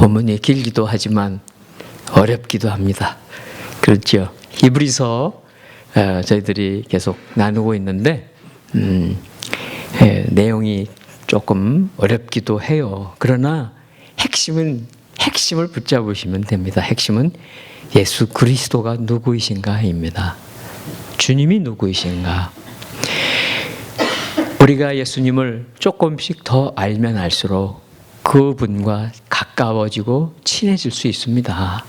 본문이 길기도 하지만 어렵기도 합니다. 그렇죠. 히브리서 저희들이 계속 나누고 있는데 내용이 조금 어렵기도 해요. 그러나 핵심을 붙잡으시면 됩니다. 핵심은 예수 그리스도가 누구이신가입니다. 주님이 누구이신가. 우리가 예수님을 조금씩 더 알면 알수록 그분과 가까워지고 친해질 수 있습니다.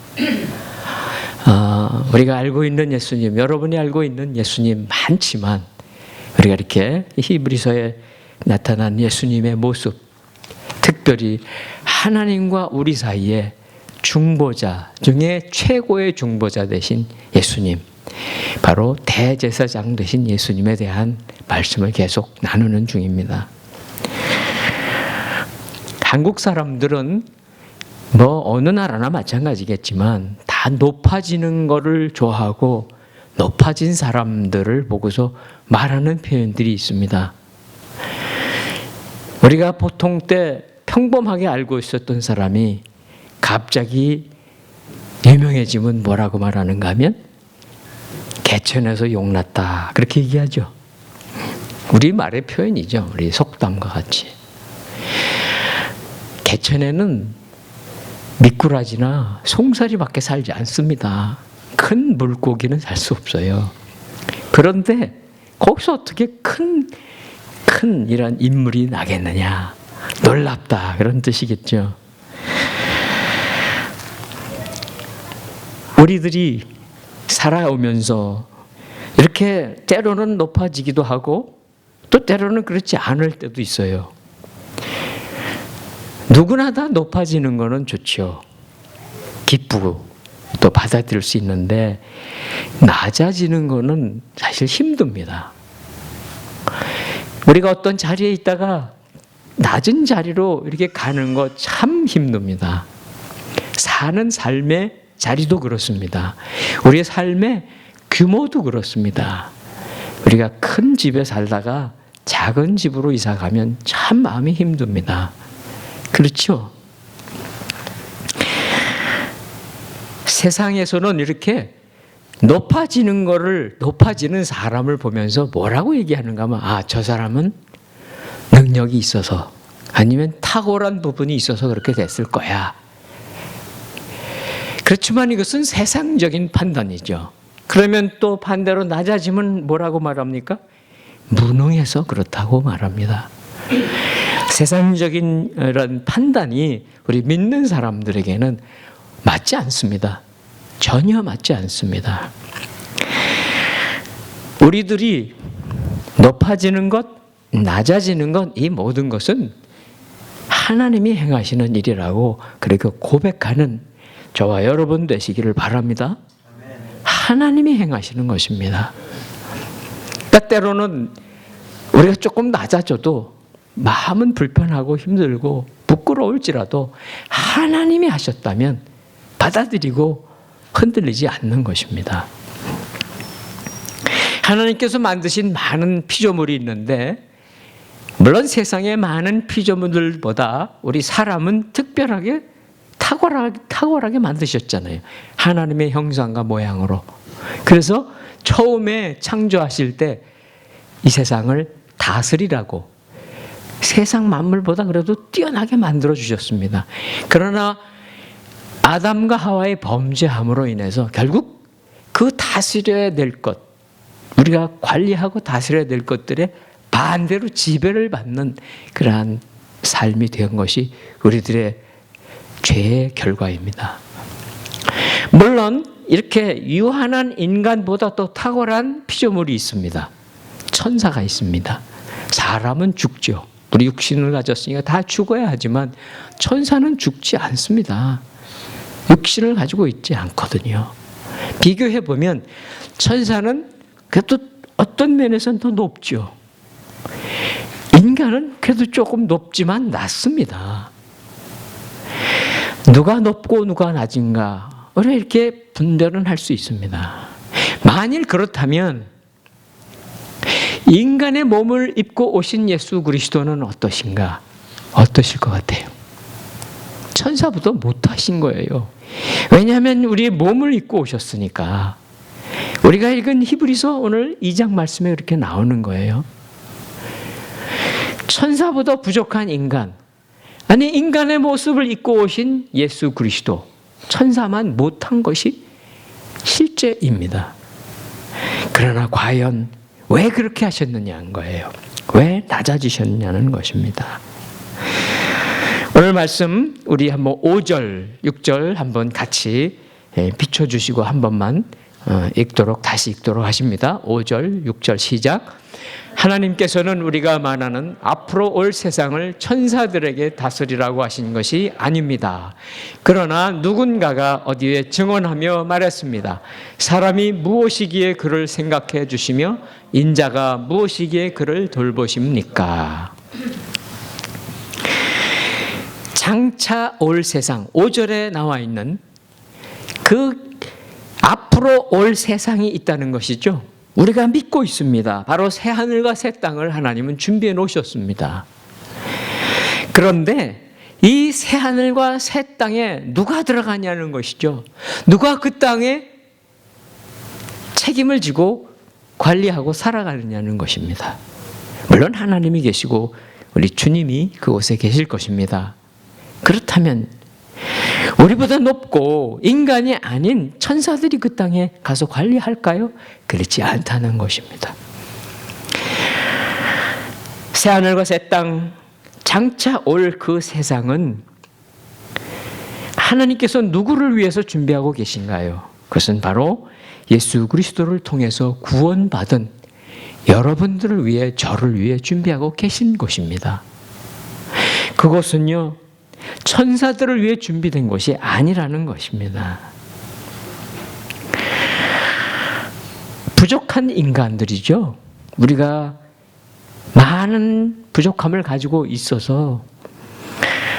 우리가 알고 있는 예수님, 여러분이 알고 있는 예수님 많지만 우리가 이렇게 히브리서에 나타난 예수님의 모습, 특별히 하나님과 우리 사이에 중보자 중에 최고의 중보자 되신 예수님, 바로 대제사장 되신 예수님에 대한 말씀을 계속 나누는 중입니다. 한국 사람들은 어느 나라나 마찬가지겠지만 다 높아지는 거를 좋아하고 높아진 사람들을 보고서 말하는 표현들이 있습니다. 우리가 보통 때 평범하게 알고 있었던 사람이 갑자기 유명해지면 뭐라고 말하는가 하면 개천에서 용났다, 그렇게 얘기하죠. 우리 말의 표현이죠. 우리 속담과 같이. 개천에는 미꾸라지나 송사리밖에 살지 않습니다. 큰 물고기는 살 수 없어요. 그런데 거기서 어떻게 큰 이런 인물이 나겠느냐. 놀랍다, 그런 뜻이겠죠. 우리들이 살아오면서 이렇게 때로는 높아지기도 하고 또 때로는 그렇지 않을 때도 있어요. 누구나 다 높아지는 거는 좋죠. 기쁘고 또 받아들일 수 있는데 낮아지는 거는 사실 힘듭니다. 우리가 어떤 자리에 있다가 낮은 자리로 이렇게 가는 거 참 힘듭니다. 사는 삶의 자리도 그렇습니다. 우리의 삶의 규모도 그렇습니다. 우리가 큰 집에 살다가 작은 집으로 이사 가면 참 마음이 힘듭니다. 그렇죠? 세상에서는 이렇게 높아지는 사람을 보면서 뭐라고 얘기하는가 하면, 저 사람은 능력이 있어서, 아니면 탁월한 부분이 있어서 그렇게 됐을 거야. 그렇지만 이것은 세상적인 판단이죠. 그러면 또 반대로 낮아지면 뭐라고 말합니까? 무능해서 그렇다고 말합니다. 세상적인 이런 판단이 우리 믿는 사람들에게는 맞지 않습니다. 전혀 맞지 않습니다. 우리들이 높아지는 것, 낮아지는 것, 이 모든 것은 하나님이 행하시는 일이라고 그렇게 고백하는 저와 여러분 되시기를 바랍니다. 하나님이 행하시는 것입니다. 그러니까 때로는 우리가 조금 낮아져도 마음은 불편하고 힘들고 부끄러울지라도 하나님이 하셨다면 받아들이고 흔들리지 않는 것입니다. 하나님께서 만드신 많은 피조물이 있는데 물론 세상의 많은 피조물들보다 우리 사람은 특별하게 탁월하게 만드셨잖아요. 하나님의 형상과 모양으로. 그래서 처음에 창조하실 때 이 세상을 다스리라고 세상 만물보다 그래도 뛰어나게 만들어 주셨습니다. 그러나 아담과 하와의 범죄함으로 인해서 결국 그 다스려야 될 것, 우리가 관리하고 다스려야 될 것들에 반대로 지배를 받는 그러한 삶이 된 것이 우리들의 죄의 결과입니다. 물론 이렇게 유한한 인간보다 또 탁월한 피조물이 있습니다. 천사가 있습니다. 사람은 죽죠. 우리 육신을 가졌으니까 다 죽어야 하지만 천사는 죽지 않습니다. 육신을 가지고 있지 않거든요. 비교해 보면 천사는 그래도 어떤 면에서는 더 높죠. 인간은 그래도 조금 높지만 낮습니다. 누가 높고 누가 낮은가 이렇게 분별은 할 수 있습니다. 만일 그렇다면 인간의 몸을 입고 오신 예수 그리스도는 어떠신가? 어떠실 것 같아요? 천사보다 못하신 거예요. 왜냐하면 우리의 몸을 입고 오셨으니까. 우리가 읽은 히브리서 오늘 2장 말씀에 그렇게 나오는 거예요. 천사보다 부족한 인간, 아니 인간의 모습을 입고 오신 예수 그리스도, 천사만 못한 것이 실제입니다. 그러나 과연 왜 그렇게 하셨느냐는 거예요. 왜 낮아지셨냐는 것입니다. 오늘 말씀 우리 한번 5절, 6절 한번 같이 비춰주시고 한 번만 다시 읽도록 하십니다. 5절, 6절 시작. 하나님께서는 우리가 말하는 앞으로 올 세상을 천사들에게 다스리라고 하신 것이 아닙니다. 그러나 누군가가 어디에 증언하며 말했습니다. 사람이 무엇이기에 그를 생각해 주시며 인자가 무엇이기에 그를 돌보십니까? 장차 올 세상, 5절에 나와 있는 그 앞으로 올 세상이 있다는 것이죠. 우리가 믿고 있습니다. 바로 새 하늘과 새 땅을 하나님은 준비해 놓으셨습니다. 그런데 이 새 하늘과 새 땅에 누가 들어가냐는 것이죠. 누가 그 땅에 책임을 지고 관리하고 살아가느냐는 것입니다. 물론 하나님이 계시고 우리 주님이 그곳에 계실 것입니다. 그렇다면 우리보다 높고 인간이 아닌 천사들이 그 땅에 가서 관리할까요? 그렇지 않다는 것입니다. 새하늘과 새 땅, 장차 올 그 세상은 하나님께서 누구를 위해서 준비하고 계신가요? 그것은 바로 예수 그리스도를 통해서 구원받은 여러분들을 위해, 저를 위해 준비하고 계신 곳입니다. 그것은요, 천사들을 위해 준비된 것이 아니라는 것입니다. 부족한 인간들이죠. 우리가 많은 부족함을 가지고 있어서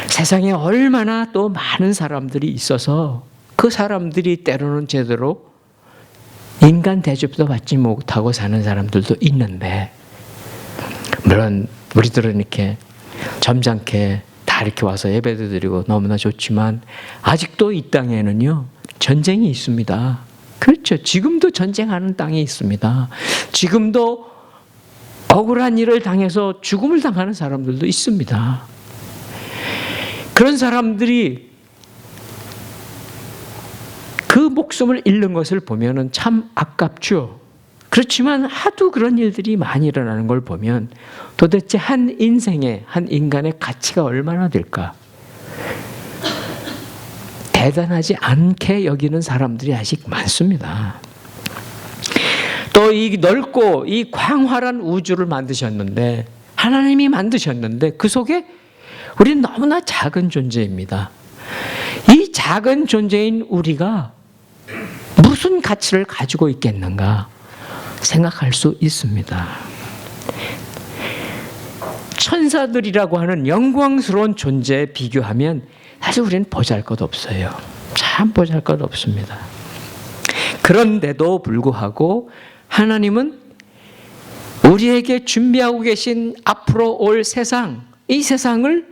세상에 얼마나 또 많은 사람들이 있어서 그 사람들이 때로는 제대로 인간 대접도 받지 못하고 사는 사람들도 있는데, 물론 우리들은 이렇게 점잖게 다 이렇게 와서 예배도 드리고 너무나 좋지만 아직도 이 땅에는요 전쟁이 있습니다. 그렇죠. 지금도 전쟁하는 땅이 있습니다. 지금도 억울한 일을 당해서 죽음을 당하는 사람들도 있습니다. 그런 사람들이 그 목숨을 잃는 것을 보면 참 아깝죠. 그렇지만 하도 그런 일들이 많이 일어나는 걸 보면 도대체 한 인생의, 한 인간의 가치가 얼마나 될까? 대단하지 않게 여기는 사람들이 아직 많습니다. 또 이 넓고 이 광활한 우주를 만드셨는데, 하나님이 만드셨는데 그 속에 우리는 너무나 작은 존재입니다. 이 작은 존재인 우리가 무슨 가치를 가지고 있겠는가 생각할 수 있습니다. 천사들이라고 하는 영광스러운 존재에 비교하면 사실 우리는 보잘것없어요. 참 보잘것없습니다. 그런데도 불구하고 하나님은 우리에게 준비하고 계신 앞으로 올 세상, 이 세상을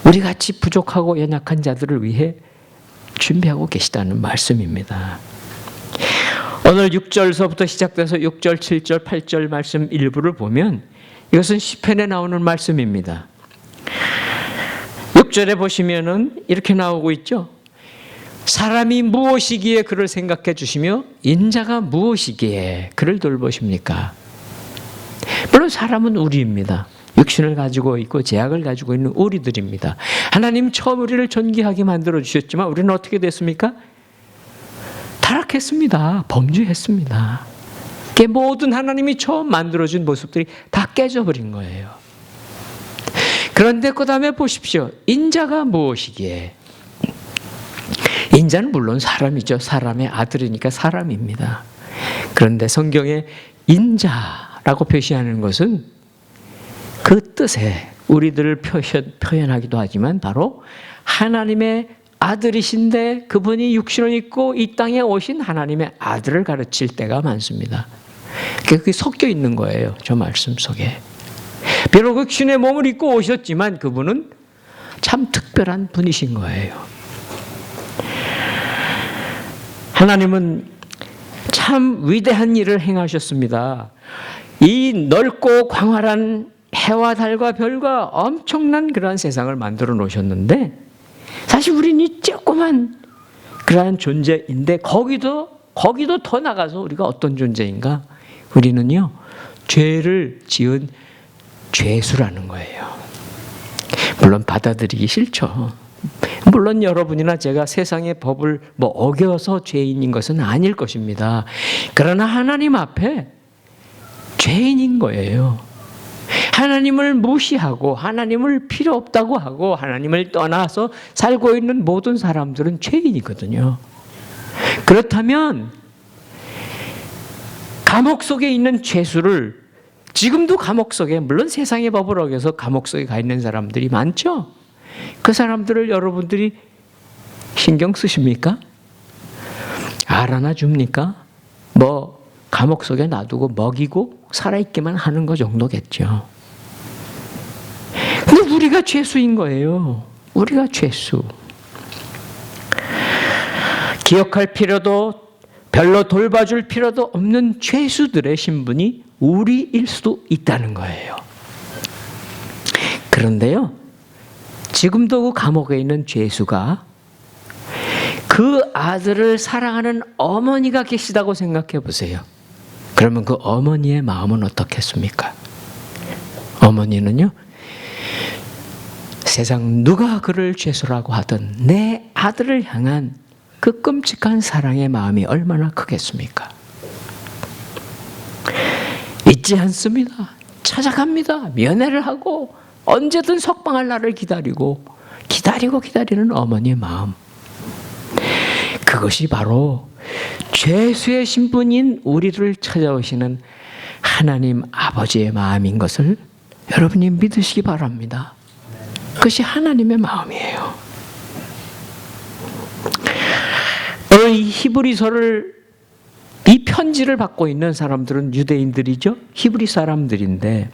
우리같이 부족하고 연약한 자들을 위해 준비하고 계시다는 말씀입니다. 오늘 6절서부터 시작돼서 6절, 7절, 8절 말씀 일부를 보면 이것은 시편에 나오는 말씀입니다. 6절에 보시면은 이렇게 나오고 있죠. 사람이 무엇이기에 그를 생각해 주시며 인자가 무엇이기에 그를 돌보십니까? 물론 사람은 우리입니다. 육신을 가지고 있고 제약을 가지고 있는 우리들입니다. 하나님 처음 우리를 존귀하게 만들어 주셨지만 우리는 어떻게 됐습니까? 타락했습니다. 범죄했습니다. 모든 하나님이 처음 만들어준 모습들이 다 깨져버린 거예요. 그런데 그 다음에 보십시오. 인자가 무엇이기에? 인자는 물론 사람이죠. 사람의 아들이니까 사람입니다. 그런데 성경에 인자라고 표시하는 것은 그 뜻에 우리들을 표현하기도 하지만 바로 하나님의 아들이신데 그분이 육신을 입고 이 땅에 오신 하나님의 아들을 가르칠 때가 많습니다. 그게 섞여 있는 거예요. 저 말씀 속에. 비록 육신의 몸을 입고 오셨지만 그분은 참 특별한 분이신 거예요. 하나님은 참 위대한 일을 행하셨습니다. 이 넓고 광활한 해와 달과 별과 엄청난 그러한 세상을 만들어 놓으셨는데, 사실 우리는 이 조그만 그러한 존재인데, 거기도 더 나가서 우리가 어떤 존재인가? 우리는요, 죄를 지은 죄수라는 거예요. 물론 받아들이기 싫죠. 물론 여러분이나 제가 세상의 법을 어겨서 죄인인 것은 아닐 것입니다. 그러나 하나님 앞에 죄인인 거예요. 하나님을 무시하고 하나님을 필요 없다고 하고 하나님을 떠나서 살고 있는 모든 사람들은 죄인이거든요. 그렇다면 감옥 속에 있는 죄수를, 지금도 감옥 속에, 물론 세상의 법을 어겨서 감옥 속에 가 있는 사람들이 많죠. 그 사람들을 여러분들이 신경 쓰십니까? 알아나 줍니까? 감옥 속에 놔두고 먹이고 살아있기만 하는 거 정도겠죠. 근데 우리가 죄수인 거예요. 우리가 죄수. 기억할 필요도 별로 돌봐줄 필요도 없는 죄수들의 신분이 우리일 수도 있다는 거예요. 그런데요, 지금도 그 감옥에 있는 죄수가 그 아들을 사랑하는 어머니가 계시다고 생각해 보세요. 그러면 그 어머니의 마음은 어떻겠습니까? 어머니는요, 세상 누가 그를 죄수라고 하든 내 아들을 향한 그 끔찍한 사랑의 마음이 얼마나 크겠습니까? 잊지 않습니다. 찾아갑니다. 면회를 하고 언제든 석방할 날을 기다리는 어머니의 마음. 그것이 바로 죄수의 신분인 우리를 찾아오시는 하나님 아버지의 마음인 것을 여러분이 믿으시기 바랍니다. 그것이 하나님의 마음이에요. 이 히브리서를, 이 편지를 받고 있는 사람들은 유대인들이죠. 히브리 사람들인데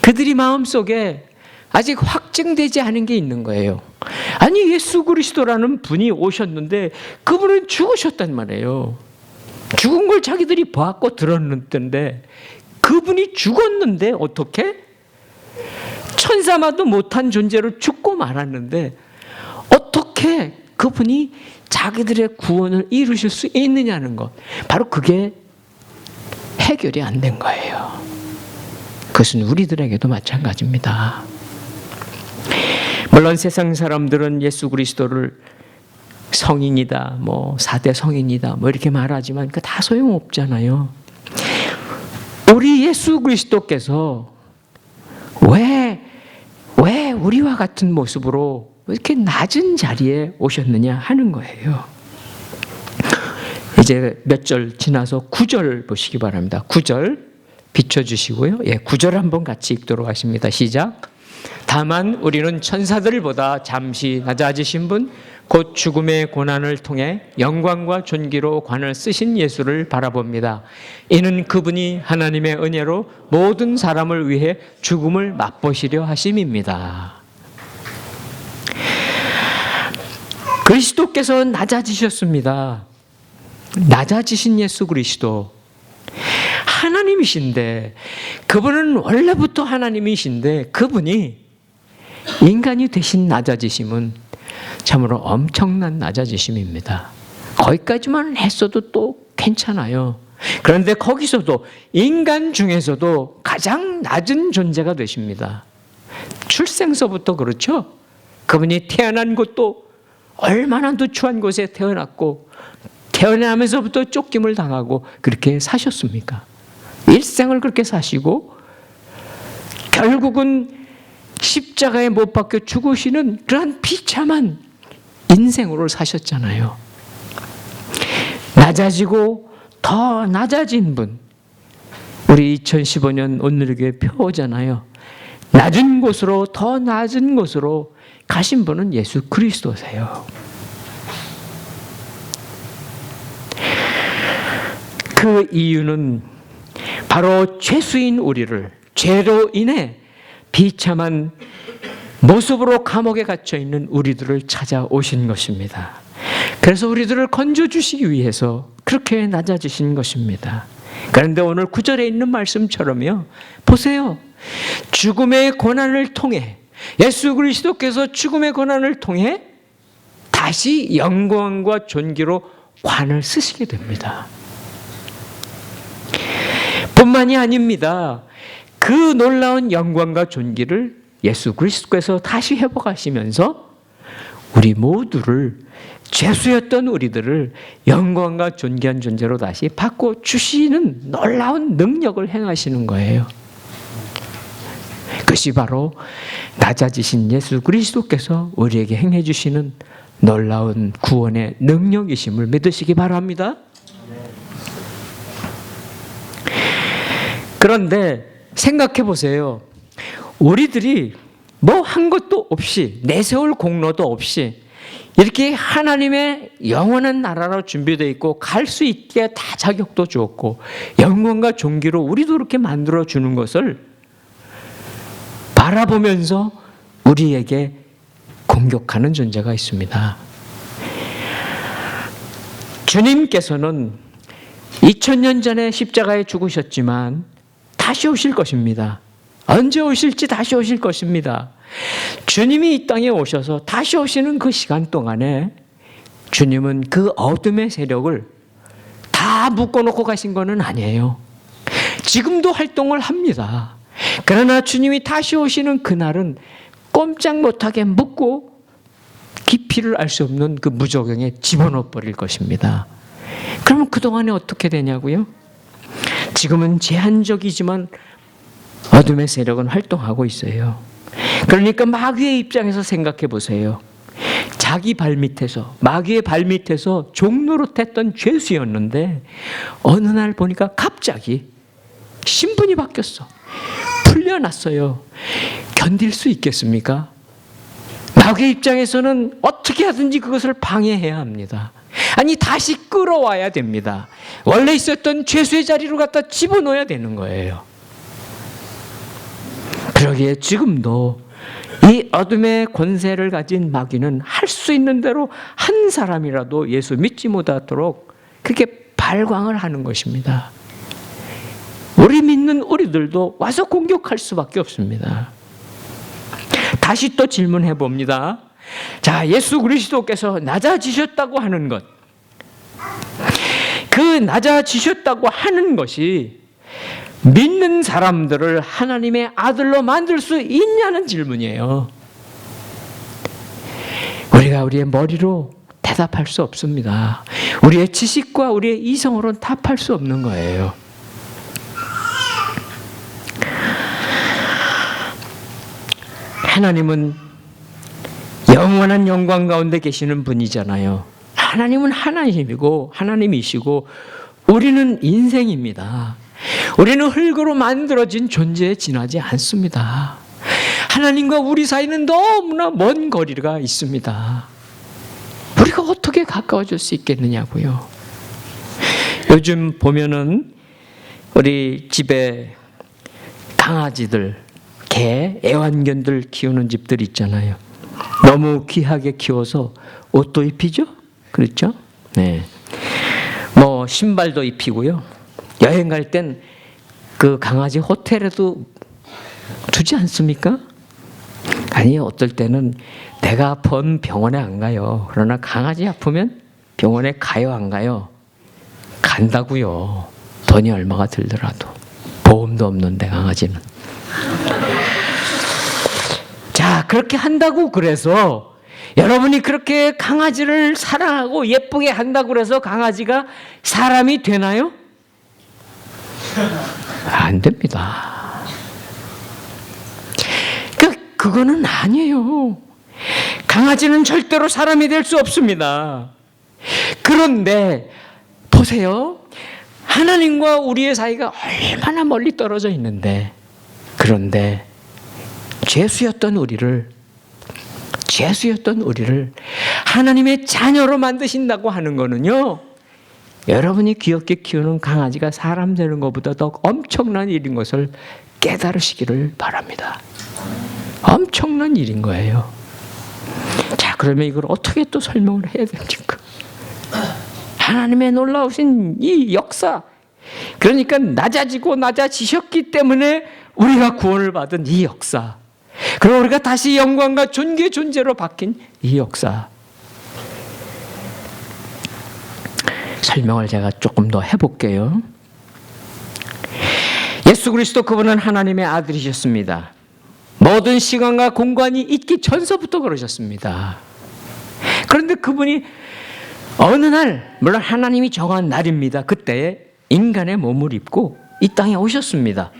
그들이 마음속에 아직 확증되지 않은 게 있는 거예요. 아니, 예수 그리스도라는 분이 오셨는데 그분은 죽으셨단 말이에요. 죽은 걸 자기들이 보았고 들었는데 그분이 죽었는데 어떻게? 천사마도 못한 존재로 죽고 말았는데 어떻게 그분이 자기들의 구원을 이루실 수 있느냐는 것. 바로 그게 해결이 안 된 거예요. 그것은 우리들에게도 마찬가지입니다. 물론 세상 사람들은 예수 그리스도를 성인이다, 4대 성인이다, 이렇게 말하지만 그 다 소용없잖아요. 우리 예수 그리스도께서 왜 우리와 같은 모습으로 이렇게 낮은 자리에 오셨느냐 하는 거예요. 이제 몇 절 지나서 9절 보시기 바랍니다. 9절 비춰주시고요. 9절 한번 같이 읽도록 하십니다. 시작. 다만 우리는 천사들보다 잠시 낮아지신 분, 곧 죽음의 고난을 통해 영광과 존귀로 관을 쓰신 예수를 바라봅니다. 이는 그분이 하나님의 은혜로 모든 사람을 위해 죽음을 맛보시려 하심입니다. 그리스도께서 낮아지셨습니다. 낮아지신 예수 그리스도. 하나님이신데, 그분은 원래부터 하나님이신데 그분이 인간이 되신 낮아지심은 참으로 엄청난 낮아지심입니다. 거기까지만 했어도 또 괜찮아요. 그런데 거기서도 인간 중에서도 가장 낮은 존재가 되십니다. 출생서부터 그렇죠. 그분이 태어난 곳도 얼마나 누추한 곳에 태어났고 태어나면서부터 쫓김을 당하고 그렇게 사셨습니까? 일생을 그렇게 사시고 결국은 십자가에 못 박혀 죽으시는 그러한 비참한 인생으로 사셨잖아요. 낮아지고 더 낮아진 분, 우리 2015년 온누리교회 표잖아요. 낮은 곳으로 더 낮은 곳으로 가신 분은 예수 그리스도세요. 그 이유는 바로 죄수인 우리를 죄로 인해 비참한 모습으로 감옥에 갇혀 있는 우리들을 찾아오신 것입니다. 그래서 우리들을 건져주시기 위해서 그렇게 낮아지신 것입니다. 그런데 오늘 9절에 있는 말씀처럼요, 보세요. 죽음의 고난을 통해, 예수 그리스도께서 죽음의 고난을 통해 다시 영광과 존귀로 관을 쓰시게 됩니다. 뿐만이 아닙니다. 그 놀라운 영광과 존귀를 예수 그리스도께서 다시 회복하시면서 우리 모두를, 죄수였던 우리들을 영광과 존귀한 존재로 다시 바꿔주시는 놀라운 능력을 행하시는 거예요. 그것이 바로 낮아지신 예수 그리스도께서 우리에게 행해 주시는 놀라운 구원의 능력이심을 믿으시기 바랍니다. 그런데 생각해 보세요. 우리들이 뭐 한 것도 없이, 내세울 공로도 없이 이렇게 하나님의 영원한 나라로 준비되어 있고 갈 수 있게 다 자격도 주었고 영광과 존귀로 우리도 이렇게 만들어 주는 것을 바라보면서 우리에게 공격하는 존재가 있습니다. 주님께서는 2000년 전에 십자가에 죽으셨지만 다시 오실 것입니다. 언제 오실지 다시 오실 것입니다. 주님이 이 땅에 오셔서 다시 오시는 그 시간 동안에 주님은 그 어둠의 세력을 다 묶어놓고 가신 것은 아니에요. 지금도 활동을 합니다. 그러나 주님이 다시 오시는 그날은 꼼짝 못하게 묶고 깊이를 알 수 없는 그 무저경에 집어넣어 버릴 것입니다. 그러면 그동안에 어떻게 되냐고요? 지금은 제한적이지만 어둠의 세력은 활동하고 있어요. 그러니까 마귀의 입장에서 생각해 보세요. 자기 발밑에서, 마귀의 발밑에서 종노릇했던 죄수였는데 어느 날 보니까 갑자기 신분이 바뀌었어. 풀려났어요. 견딜 수 있겠습니까? 마귀의 입장에서는 어떻게 하든지 그것을 방해해야 합니다. 아니, 다시 끌어와야 됩니다. 원래 있었던 죄수의 자리로 갖다 집어넣어야 되는 거예요. 그러기에 지금도 이 어둠의 권세를 가진 마귀는 할 수 있는 대로 한 사람이라도 예수 믿지 못하도록 그렇게 발광을 하는 것입니다. 우리 믿는 우리들도 와서 공격할 수밖에 없습니다. 다시 또 질문해 봅니다. 자, 예수 그리스도께서 낮아지셨다고 하는 것, 그 낮아지셨다고 하는 것이 믿는 사람들을 하나님의 아들로 만들 수 있냐는 질문이에요. 우리가 우리의 머리로 대답할 수 없습니다. 우리의 지식과 우리의 이성으로는 답할 수 없는 거예요. 하나님은 영원한 영광 가운데 계시는 분이잖아요. 하나님은 하나님이고 하나님이시고 우리는 인생입니다. 우리는 흙으로 만들어진 존재에 지나지 않습니다. 하나님과 우리 사이는 너무나 먼 거리가 있습니다. 우리가 어떻게 가까워질 수 있겠느냐고요. 요즘 보면은 우리 집에 강아지들, 개, 애완견들 키우는 집들 있잖아요. 너무 귀하게 키워서 옷도 입히죠? 그렇죠? 네. 뭐 신발도 입히고요. 여행 갈 땐 그 강아지 호텔에도 두지 않습니까? 아니, 어떨 때는 내가 아픈 병원에 안 가요. 그러나 강아지 아프면 병원에 가요, 안 가요? 간다고요. 돈이 얼마가 들더라도. 보험도 없는데 강아지는. 자, 그렇게 한다고 그래서 여러분이 그렇게 강아지를 사랑하고 예쁘게 한다고 그래서 강아지가 사람이 되나요? 안 됩니다. 그거는 아니에요. 강아지는 절대로 사람이 될 수 없습니다. 그런데 보세요. 하나님과 우리의 사이가 얼마나 멀리 떨어져 있는데, 그런데 죄수였던 우리를 하나님의 자녀로 만드신다고 하는 거는요, 여러분이 귀엽게 키우는 강아지가 사람 되는 것보다 더 엄청난 일인 것을 깨달으시기를 바랍니다. 엄청난 일인 거예요. 자, 그러면 이걸 어떻게 또 설명을 해야 됩니까? 하나님의 놀라우신 이 역사, 그러니까 낮아지셨기 때문에 우리가 구원을 받은 이 역사, 그리고 우리가 다시 영광과 존귀의 존재로 바뀐 이 역사, 설명을 제가 조금 더 해볼게요. 예수 그리스도, 그분은 하나님의 아들이셨습니다. 모든 시간과 공간이 있기 전서부터 그러셨습니다. 그런데 그분이 어느 날, 물론 하나님이 정한 날입니다. 그때 인간의 몸을 입고 이 땅에 오셨습니다.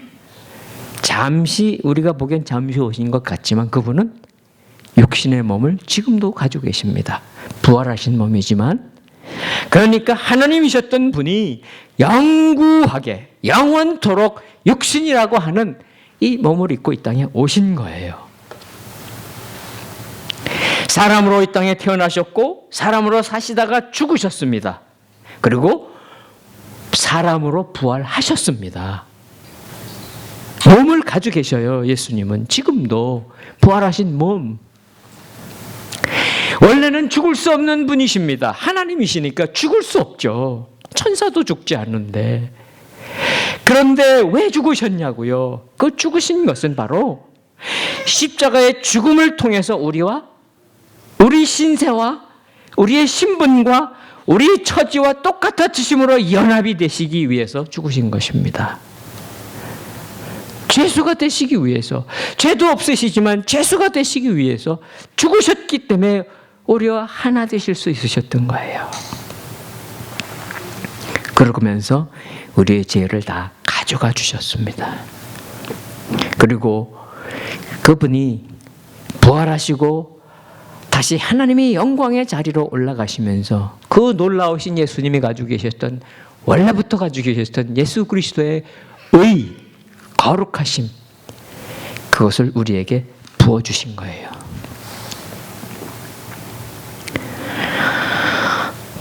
잠시, 우리가 보기엔 잠시 오신 것 같지만 그분은 육신의 몸을 지금도 가지고 계십니다. 부활하신 몸이지만, 그러니까 하나님이셨던 분이 영구하게 영원토록 육신이라고 하는 이 몸을 입고 이 땅에 오신 거예요. 사람으로 이 땅에 태어나셨고 사람으로 사시다가 죽으셨습니다. 그리고 사람으로 부활하셨습니다. 몸을 가지고 계셔요. 예수님은 지금도 부활하신 몸. 원래는 죽을 수 없는 분이십니다. 하나님이시니까 죽을 수 없죠. 천사도 죽지 않는데. 그런데 왜 죽으셨냐고요? 그 죽으신 것은 바로 십자가의 죽음을 통해서 우리와 우리 신세와 우리의 신분과 우리 처지와 똑같아지심으로 연합이 되시기 위해서 죽으신 것입니다. 죄수가 되시기 위해서, 죄도 없으시지만 죄수가 되시기 위해서 죽으셨기 때문에 우리와 하나 되실 수 있으셨던 거예요. 그러면서 우리의 죄를 다 가져가 주셨습니다. 그리고 그분이 부활하시고 다시 하나님의 영광의 자리로 올라가시면서 그 놀라우신 예수님이 가지고 계셨던, 원래부터 가지고 계셨던 예수 그리스도의 의, 거룩하심, 그것을 우리에게 부어주신 거예요.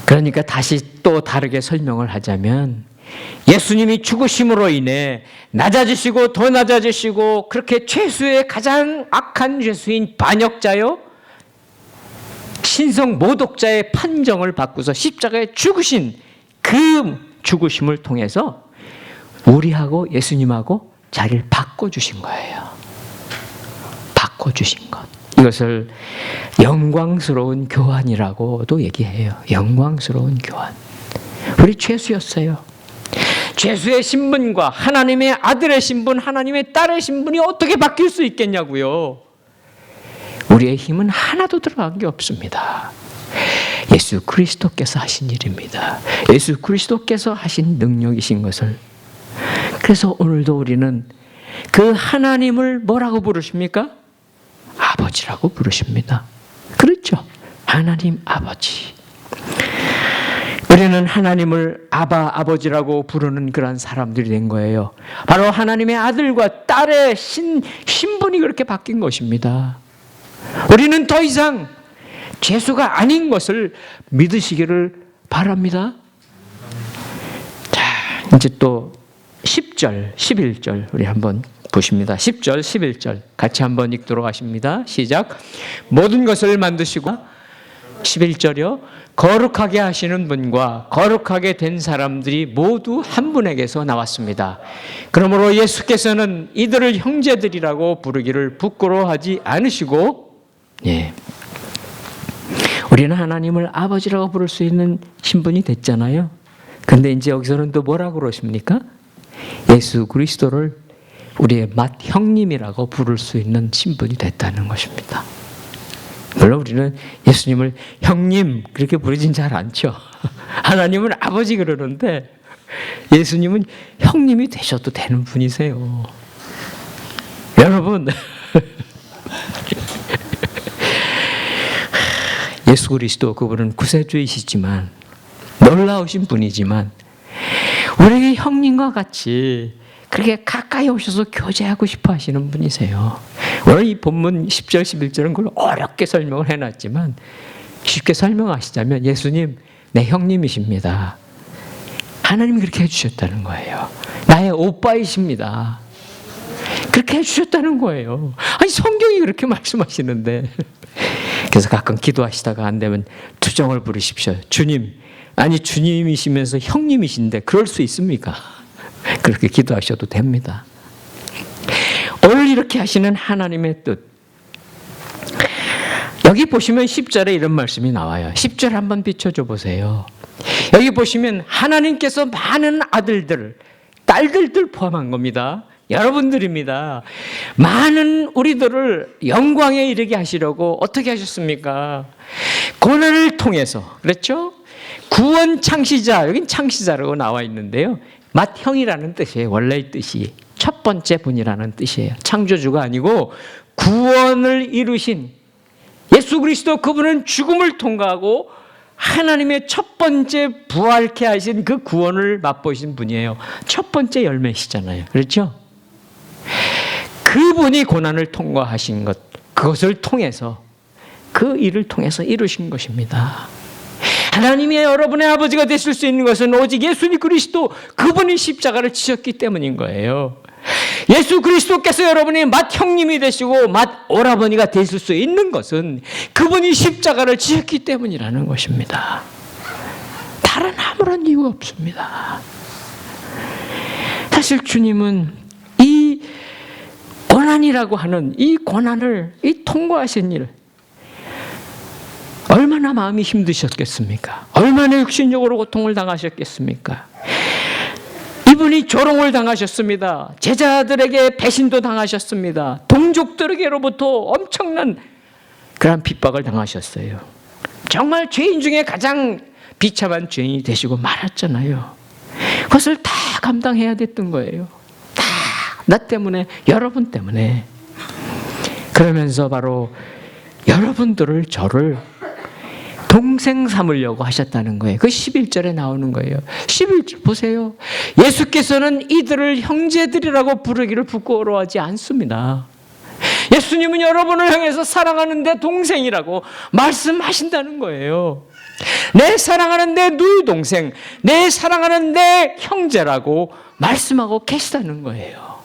그러니까 다시 또 다르게 설명을 하자면, 예수님이 죽으심으로 인해 낮아지시고 더 낮아지시고, 그렇게 죄수의 가장 악한 죄수인 반역자요 신성 모독자의 판정을 받고서 십자가에 죽으신 그 죽으심을 통해서 우리하고 예수님하고 자리를 바꿔주신 거예요. 바꿔주신 것. 이것을 영광스러운 교환이라고도 얘기해요. 영광스러운 교환. 우리 죄수였어요. 죄수의 신분과 하나님의 아들의 신분, 하나님의 딸의 신분이 어떻게 바뀔 수 있겠냐고요. 우리의 힘은 하나도 들어간 게 없습니다. 예수 그리스도께서 하신 일입니다. 예수 그리스도께서 하신 능력이신 것을. 그래서 오늘도 우리는 그 하나님을 뭐라고 부르십니까? 아버지라고 부르십니다. 그렇죠? 하나님 아버지. 우리는 하나님을 아버지라고 부르는 그런 사람들이 된 거예요. 바로 하나님의 아들과 딸의 신분이 그렇게 바뀐 것입니다. 우리는 더 이상 죄수가 아닌 것을 믿으시기를 바랍니다. 자, 이제 또 10절, 11절 우리 한번 보십니다. 10절, 11절 같이 한번 읽도록 하십니다. 시작. 모든 것을 만드시고, 11절이요. 거룩하게 하시는 분과 거룩하게 된 사람들이 모두 한 분에게서 나왔습니다. 그러므로 예수께서는 이들을 형제들이라고 부르기를 부끄러워하지 않으시고, 예, 우리는 하나님을 아버지라고 부를 수 있는 신분이 됐잖아요. 근데 이제 여기서는 또 뭐라고 그러십니까? 예수 그리스도를 우리의 맏 형님이라고 부를 수 있는 신분이 됐다는 것입니다. 물론 우리는 예수님을 형님 그렇게 부르진 잘 않죠. 하나님은 아버지 그러는데 예수님은 형님이 되셔도 되는 분이세요. 여러분, 예수 그리스도 그분은 구세주이시지만, 놀라우신 분이지만, 우리 형님과 같이 그렇게 가까이 오셔서 교제하고 싶어 하시는 분이세요. 오늘 이 본문 10절, 11절은 그걸 어렵게 설명을 해놨지만, 쉽게 설명하시자면 예수님, 내 형님이십니다. 하나님이 그렇게 해주셨다는 거예요. 나의 오빠이십니다. 그렇게 해주셨다는 거예요. 아니 성경이 그렇게 말씀하시는데. 그래서 가끔 기도하시다가 안 되면 투정을 부르십시오. 주님, 아니 주님이시면서 형님이신데 그럴 수 있습니까? 그렇게 기도하셔도 됩니다. 오늘 이렇게 하시는 하나님의 뜻. 여기 보시면 10절에 이런 말씀이 나와요. 10절 한번 비춰줘 보세요. 여기 보시면 하나님께서 많은 아들들, 딸들들 포함한 겁니다. 여러분들입니다. 많은 우리들을 영광에 이르게 하시려고 어떻게 하셨습니까? 고난을 통해서, 그렇죠? 구원 창시자, 여긴 창시자라고 나와 있는데요. 맏형이라는 뜻이에요. 원래의 뜻이 첫 번째 분이라는 뜻이에요. 창조주가 아니고 구원을 이루신 예수 그리스도, 그분은 죽음을 통과하고 하나님의 첫 번째 부활케 하신 그 구원을 맛보신 분이에요. 첫 번째 열매시잖아요. 그렇죠? 그분이 고난을 통과하신 것, 그것을 통해서, 그 일을 통해서 이루신 것입니다. 하나님이 여러분의 아버지가 되실 수 있는 것은 오직 예수 그리스도, 그분이 십자가를 지셨기 때문인 거예요. 예수 그리스도께서 여러분의 맏형님이 되시고 맏오라버니가 되실 수 있는 것은 그분이 십자가를 지셨기 때문이라는 것입니다. 다른 아무런 이유가 없습니다. 사실 주님은 이 고난이라고 하는 이 고난을, 이 통과하신 일, 얼마나 마음이 힘드셨겠습니까? 얼마나 육신적으로 고통을 당하셨겠습니까? 이분이 조롱을 당하셨습니다. 제자들에게 배신도 당하셨습니다. 동족들에게로부터 엄청난 그런 핍박을 당하셨어요. 정말 죄인 중에 가장 비참한 죄인이 되시고 말았잖아요. 그것을 다 감당해야 됐던 거예요. 다 나 때문에, 여러분 때문에. 그러면서 바로 여러분들을, 저를 동생 삼으려고 하셨다는 거예요. 그 11절에 나오는 거예요. 11절 보세요. 예수께서는 이들을 형제들이라고 부르기를 부끄러워하지 않습니다. 예수님은 여러분을 향해서 사랑하는 내 동생이라고 말씀하신다는 거예요. 내 사랑하는 내 누이 동생, 내 사랑하는 내 형제라고 말씀하고 계시다는 거예요.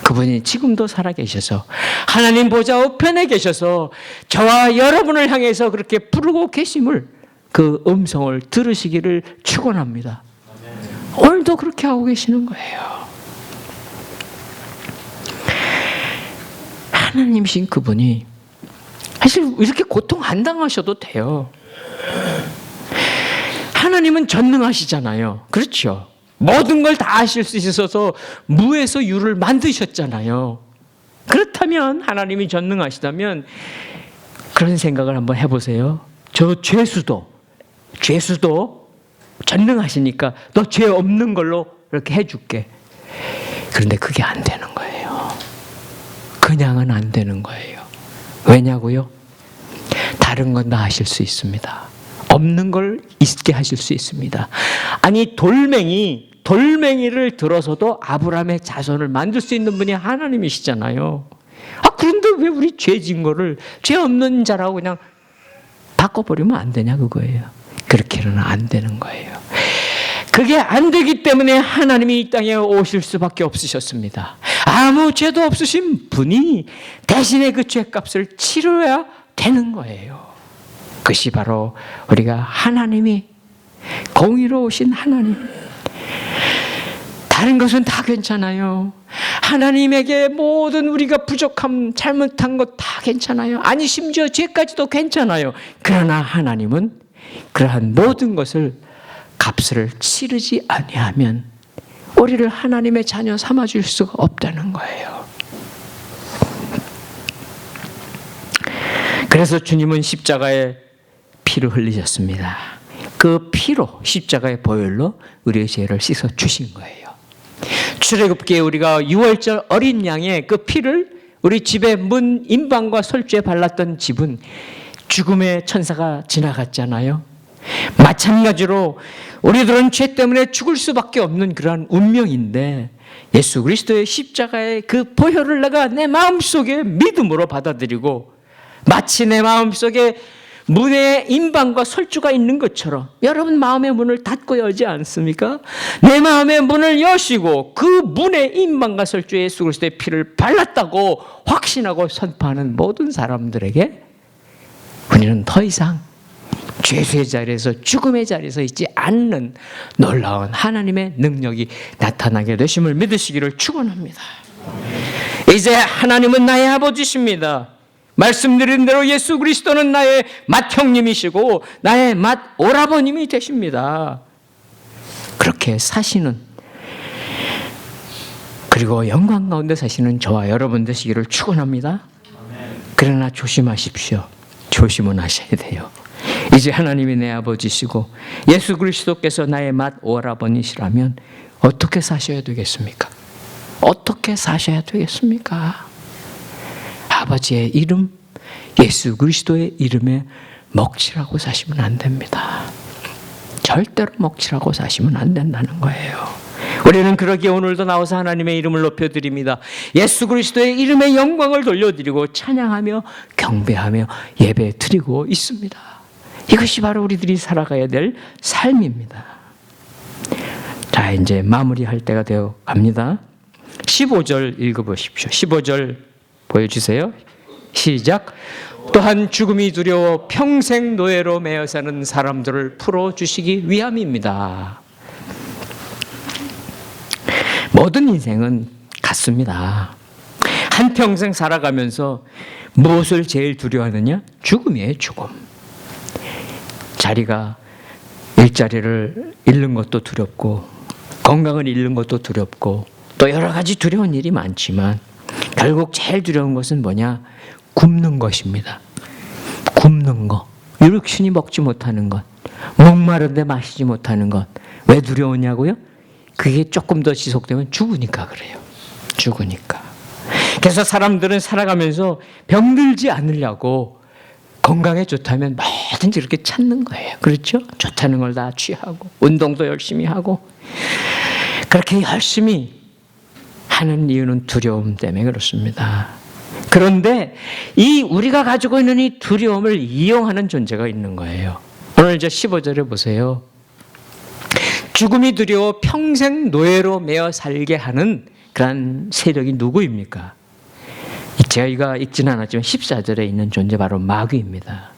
그분이 지금도 살아계셔서 하나님 보좌 우편에 계셔서 저와 여러분을 향해서 그렇게 부르고 계심을, 그 음성을 들으시기를 축원합니다. 오늘도 그렇게 하고 계시는 거예요. 하나님이신 그분이 사실 이렇게 고통 안 당하셔도 돼요. 하나님은 전능하시잖아요. 그렇죠? 모든 걸 다 아실 수 있어서 무에서 유를 만드셨잖아요. 그렇다면, 하나님이 전능하시다면 그런 생각을 한번 해보세요. 저 죄수도 전능하시니까 너 죄 없는 걸로 이렇게 해줄게. 그런데 그게 안 되는 거예요. 그냥은 안 되는 거예요. 왜냐고요? 다른 건 다 하실 수 있습니다. 없는 걸 있게 하실 수 있습니다. 아니 돌멩이를 들어서도 아브라함의 자손을 만들 수 있는 분이 하나님이시잖아요. 그런데 왜 우리 죄진 거를 죄 없는 자라고 그냥 바꿔버리면 안 되냐, 그거예요. 그렇게는 안 되는 거예요. 그게 안 되기 때문에 하나님이 이 땅에 오실 수밖에 없으셨습니다. 아무 죄도 없으신 분이 대신에 그 죄값을 치러야 되는 거예요. 그것이 바로 우리가 하나님이 공의로우신 하나님. 다른 것은 다 괜찮아요. 하나님에게 모든 우리가 부족함, 잘못한 것 다 괜찮아요. 아니 심지어 죄까지도 괜찮아요. 그러나 하나님은 그러한 모든 것을 값을 치르지 아니하면 우리를 하나님의 자녀 삼아줄 수가 없다는 거예요. 그래서 주님은 십자가에 피를 흘리셨습니다. 그 피로, 십자가의 보혈로 우리의 죄를 씻어 주신 거예요. 출애굽기에 우리가 유월절 어린 양의 그 피를 우리 집의 문 임방과 설주에 발랐던 집은 죽음의 천사가 지나갔잖아요. 마찬가지로 우리들은 죄 때문에 죽을 수밖에 없는 그러한 운명인데, 예수 그리스도의 십자가의 그 보혈을 내가 내 마음속에 믿음으로 받아들이고 마치 내 마음속에 문에 인방과 설주가 있는 것처럼 여러분 마음의 문을 닫고 열지 않습니까? 내 마음의 문을 여시고 그 문에 인방과 설주에 예수 그리스도의 피를 발랐다고 확신하고 선포하는 모든 사람들에게 우리는 더 이상 죄수의 자리에서 죽음의 자리에서 있지 않는 놀라운 하나님의 능력이 나타나게 되심을 믿으시기를 축원합니다. 이제 하나님은 나의 아버지십니다. 말씀드린 대로 예수 그리스도는 나의 맏형님이시고 나의 맏오라버님이 되십니다. 그렇게 사시는, 그리고 영광 가운데 사시는 저와 여러분 되시기를 축원합니다. 그러나 조심하십시오. 조심은 하셔야 돼요. 이제 하나님이 내 아버지시고 예수 그리스도께서 나의 맏오라버니시라면 어떻게 사셔야 되겠습니까? 어떻게 사셔야 되겠습니까? 아버지의 이름, 예수 그리스도의 이름에 먹칠하고 사시면 안 됩니다. 절대로 먹칠하고 사시면 안 된다는 거예요. 우리는 그러기에 오늘도 나와서 하나님의 이름을 높여드립니다. 예수 그리스도의 이름의 영광을 돌려드리고 찬양하며 경배하며 예배드리고 있습니다. 이것이 바로 우리들이 살아가야 될 삶입니다. 자, 이제 마무리할 때가 되어 갑니다. 15절 읽어보십시오. 15절 보여주세요. 시작. 또한 죽음이 두려워 평생 노예로 매여 사는 사람들을 풀어주시기 위함입니다. 모든 인생은 같습니다. 한평생 살아가면서 무엇을 제일 두려워하느냐? 죽음이에요, 죽음. 자리가, 일자리를 잃는 것도 두렵고 건강을 잃는 것도 두렵고 또 여러 가지 두려운 일이 많지만 결국 제일 두려운 것은 뭐냐? 굶는 것입니다. 굶는 것, 육신이 먹지 못하는 것, 목마른데 마시지 못하는 것. 왜 두려우냐고요? 그게 조금 더 지속되면 죽으니까 그래요. 죽으니까. 그래서 사람들은 살아가면서 병들지 않으려고 건강에 좋다면 뭐든지 이렇게 찾는 거예요. 그렇죠? 좋다는 걸 다 취하고 운동도 열심히 하고 그렇게 열심히 하는 이유는 두려움 때문에 그렇습니다. 그런데 이 우리가 가지고 있는 이 두려움을 이용하는 존재가 있는 거예요. 오늘 이제 15절에 보세요. 죽음이 두려워 평생 노예로 매어 살게 하는 그런 세력이 누구입니까? 제가 읽지는 않았지만 14절에 있는 존재 바로 마귀입니다.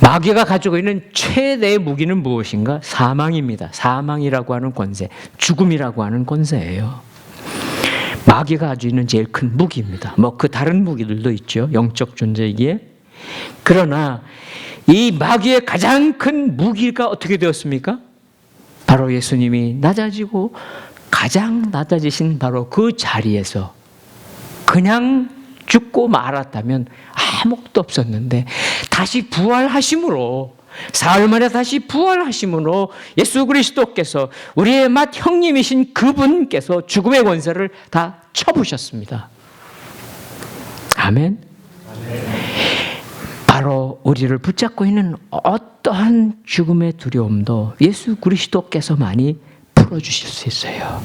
마귀가 가지고 있는 최대의 무기는 무엇인가? 사망입니다. 사망이라고 하는 권세, 죽음이라고 하는 권세예요. 마귀가 가지고 있는 제일 큰 무기입니다. 뭐 그 다른 무기들도 있죠. 영적 존재이기에. 그러나 이 마귀의 가장 큰 무기가 어떻게 되었습니까? 바로 예수님이 낮아지고 가장 낮아지신 바로 그 자리에서 그냥 죽고 말았다면 아무것도 없었는데 다시 부활하심으로, 사흘 만에 다시 부활하심으로 예수 그리스도께서 우리의 맏 형님이신 그분께서 죽음의 권세를 다 쳐부셨습니다. 아멘. 바로 우리를 붙잡고 있는 어떠한 죽음의 두려움도 예수 그리스도께서만이 풀어주실 수 있어요.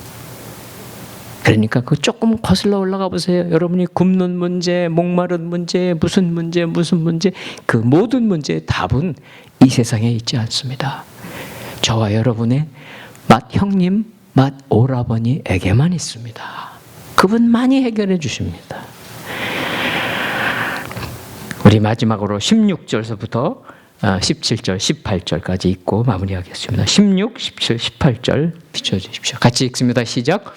그러니까 그 조금 거슬러 올라가 보세요. 여러분이 굶는 문제, 목마른 문제, 무슨 문제, 그 모든 문제의 답은 이 세상에 있지 않습니다. 저와 여러분의 맏 형님, 맏 오라버니에게만 있습니다. 그분만이 해결해 주십니다. 우리 마지막으로 16절서부터 17절, 18절까지 읽고 마무리하겠습니다. 16, 17, 18절 비춰주십시오. 같이 읽습니다. 시작.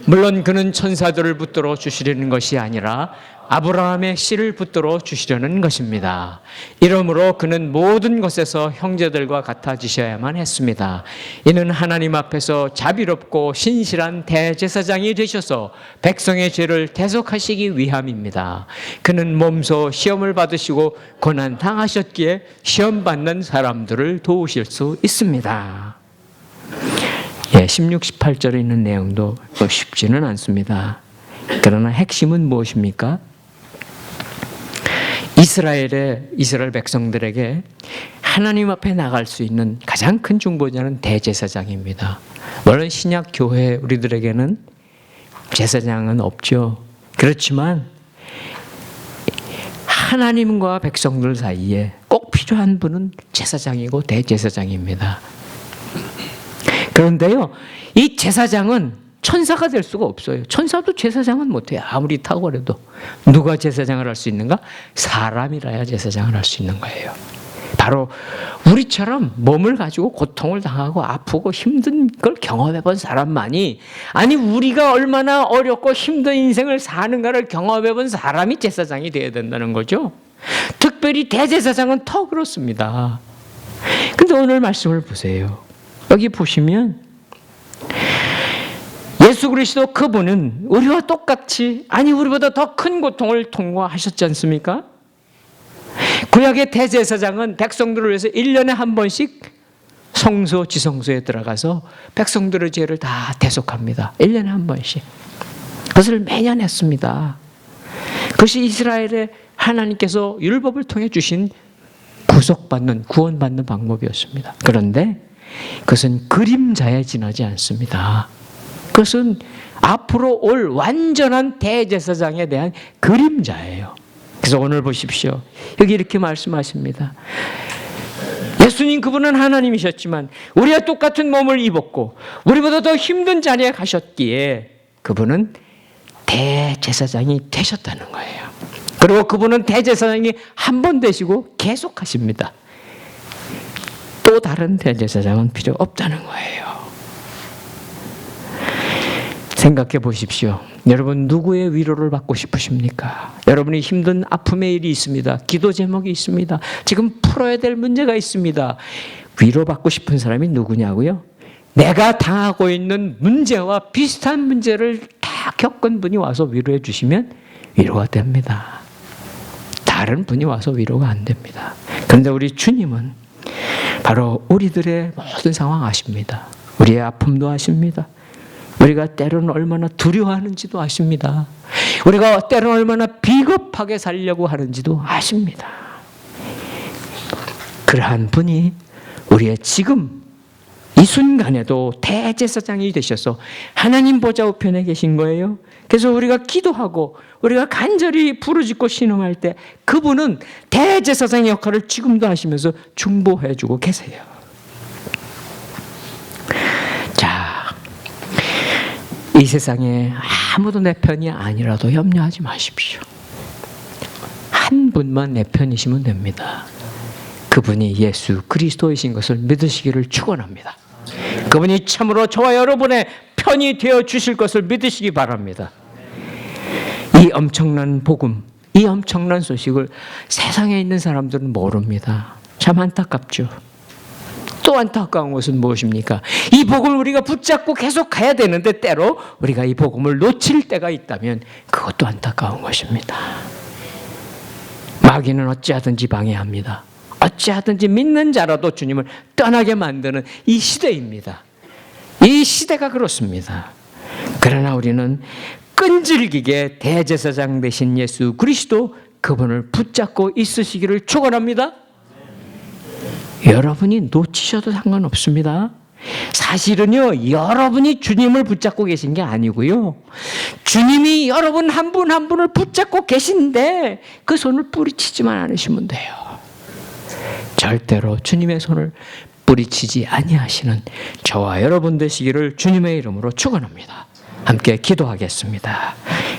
물론 그는 천사들을 붙들어 주시려는 것이 아니라 아브라함의 씨를 붙들어 주시려는 것입니다. 이러므로 그는 모든 것에서 형제들과 같아지셔야만 했습니다. 이는 하나님 앞에서 자비롭고 신실한 대제사장이 되셔서 백성의 죄를 대속하시기 위함입니다. 그는 몸소 시험을 받으시고 고난 당하셨기에 시험 받는 사람들을 도우실 수 있습니다. 16, 18절에 있는 내용도 쉽지는 않습니다. 그러나 핵심은 무엇입니까? 이스라엘 백성들에게 하나님 앞에 나갈 수 있는 가장 큰 중보자는 대제사장입니다. 물론 신약 교회 우리들에게는 제사장은 없죠. 그렇지만 하나님과 백성들 사이에 꼭 필요한 분은 제사장이고 대제사장입니다. 그런데요, 이 제사장은 천사가 될 수가 없어요. 천사도 제사장은 못해요. 아무리 탁월해도. 누가 제사장을 할 수 있는가? 사람이라야 제사장을 할 수 있는 거예요. 바로 우리처럼 몸을 가지고 고통을 당하고 아프고 힘든 걸 경험해 본 사람만이, 아니 우리가 얼마나 어렵고 힘든 인생을 사는가를 경험해 본 사람이 제사장이 되어야 된다는 거죠. 특별히 대제사장은 더 그렇습니다. 근데 오늘 말씀을 보세요. 여기 보시면 예수 그리스도 그분은 우리와 똑같이, 아니 우리보다 더 큰 고통을 통과하셨지 않습니까? 구약의 대제사장은 백성들을 위해서 1년에 한 번씩 성소 지성소에 들어가서 백성들의 죄를 다 대속합니다. 1년에 한 번씩. 그것을 매년 했습니다. 그것이 이스라엘의 하나님께서 율법을 통해 주신 구속받는, 구원받는 방법이었습니다. 그런데 그것은 그림자에 지나지 않습니다. 그것은 앞으로 올 완전한 대제사장에 대한 그림자예요. 그래서 오늘 보십시오. 여기 이렇게 말씀하십니다. 예수님 그분은 하나님이셨지만 우리와 똑같은 몸을 입었고 우리보다 더 힘든 자리에 가셨기에 그분은 대제사장이 되셨다는 거예요. 그리고 그분은 대제사장이 한 번 되시고 계속 하십니다. 또 다른 대제사장은 필요 없다는 거예요. 생각해 보십시오. 여러분 누구의 위로를 받고 싶으십니까? 여러분이 힘든 아픔의 일이 있습니다. 기도 제목이 있습니다. 지금 풀어야 될 문제가 있습니다. 위로받고 싶은 사람이 누구냐고요? 내가 당하고 있는 문제와 비슷한 문제를 다 겪은 분이 와서 위로해 주시면 위로가 됩니다. 다른 분이 와서 위로가 안 됩니다. 그런데 우리 주님은 바로 우리들의 모든 상황 아십니다. 우리의 아픔도 아십니다. 우리가 때로는 얼마나 두려워하는지도 아십니다. 우리가 때로는 얼마나 비겁하게 살려고 하는지도 아십니다. 그러한 분이 우리의 지금 이 순간에도 대제사장이 되셔서 하나님 보좌 우편에 계신 거예요. 그래서 우리가 기도하고 우리가 간절히 부르짖고 신음할 때 그분은 대제사장의 역할을 지금도 하시면서 중보해 주고 계세요. 이 세상에 아무도 내 편이 아니라도 염려하지 마십시오. 한 분만 내 편이시면 됩니다. 그분이 예수 그리스도이신 것을 믿으시기를 축원합니다. 그분이 참으로 저와 여러분의 편이 되어 주실 것을 믿으시기 바랍니다. 이 엄청난 복음, 이 엄청난 소식을 세상에 있는 사람들은 모릅니다. 참 안타깝죠. 또 안타까운 것은 무엇입니까? 이 복음을 우리가 붙잡고 계속 가야 되는데 때로 우리가 이 복음을 놓칠 때가 있다면 그것도 안타까운 것입니다. 마귀는 어찌하든지 방해합니다. 어찌하든지 믿는 자라도 주님을 떠나게 만드는 이 시대입니다. 이 시대가 그렇습니다. 그러나 우리는 끈질기게 대제사장 되신 예수 그리스도 그분을 붙잡고 있으시기를 축원합니다. 여러분이 놓치셔도 상관없습니다. 사실은요, 여러분이 주님을 붙잡고 계신 게 아니고요, 주님이 여러분 한 분 한 분을 붙잡고 계신데 그 손을 뿌리치지만 않으시면 돼요. 절대로 주님의 손을 뿌리치지 아니하시는 저와 여러분 되시기를 주님의 이름으로 축원합니다. 함께 기도하겠습니다.